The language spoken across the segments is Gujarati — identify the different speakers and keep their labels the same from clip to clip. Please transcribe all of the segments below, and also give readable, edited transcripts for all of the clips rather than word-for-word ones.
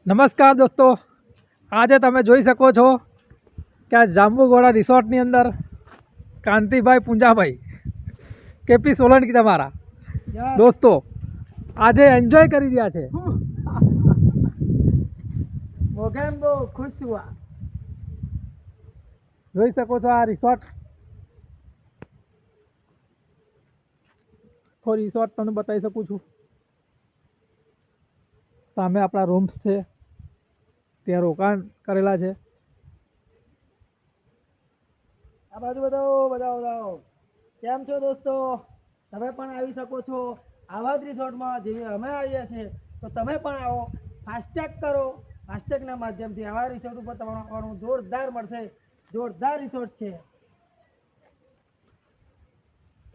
Speaker 1: નમસ્કાર દોસ્તો, આજે તમે જોઈ શકો છો કે આ જાંબુઘોડા રિસોર્ટની અંદર કાંતિભાઈ પૂંજાભાઈ કેપી સોલંકી તમારા દોસ્તો આજે એન્જોય કરી રહ્યા છે।
Speaker 2: મોગેમ્બો ખુશ હુઆ।
Speaker 1: જોઈ શકો છો આ રિસોર્ટ તમને બતાવી શકું છું। સામે આપણા રૂમ્સ છે, ત્યાં રોકાણ કરેલા છે।
Speaker 2: આ બાજુ બતાવો કેમ છો દોસ્તો? તમે પણ આવી શકો છો આવા જ રિસોર્ટમાં જેવી અમે આવીએ છીએ, તો તમે પણ આવો। ફાસ્ટેગ કરો, ફાસ્ટેગના માધ્યમથી આવા રિસોર્ટ ઉપર તમારું આવવાનું જોરદાર મળશે। જોરદાર રિસોર્ટ છે।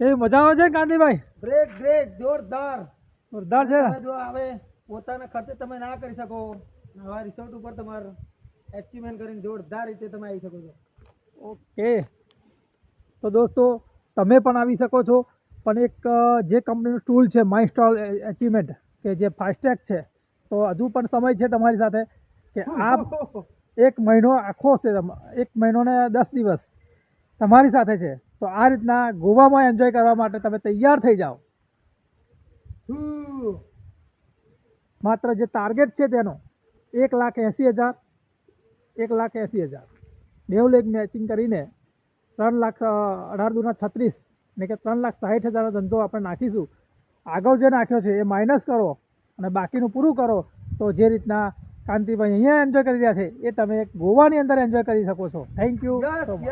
Speaker 1: કેવી મજા આવે છે કાંતિભાઈ?
Speaker 2: ગ્રેટ જોરદાર
Speaker 1: છે ને?
Speaker 2: જો આવે પોતાના ખર્ચે તમે ના કરી શકો, આવા રિસોર્ટ ઉપર તમારે એચીવમેન્ટ કરીને જોરદાર રીતે તમે આવી શકો છો।
Speaker 1: ઓકે, તો દોસ્તો તમે પણ આવી શકો છો, પણ એક જે કંપનીનું ટૂલ છે માય સ્ટોર એચિવમેન્ટ કે જે ફાસ્ટેગ છે, તો હજુ પણ સમય છે તમારી સાથે કે આ એક મહિનો આખો છે, 1 મહિનો ને 10 દિવસ તમારી સાથે છે। તો આ રીતના ગોવામાં એન્જોય કરવા માટે તમે તૈયાર થઈ જાઓ। માત્ર જે ટાર્ગેટ છે તેનો 1,80,000 1,80,000 બેવ લેગ મેચિંગ કરીને 3,18,36 ને કે 3,60,000 ધંધો આપણે નાખીશું। આગળ જે નાખ્યો છે એ માઇનસ કરો અને બાકીનું પૂરું કરો, તો જે રીતના કાંતિભાઈ અહીંયા એન્જોય કરી રહ્યા છે એ તમે ગોવાની અંદર એન્જોય કરી શકો છો। Thank you so much.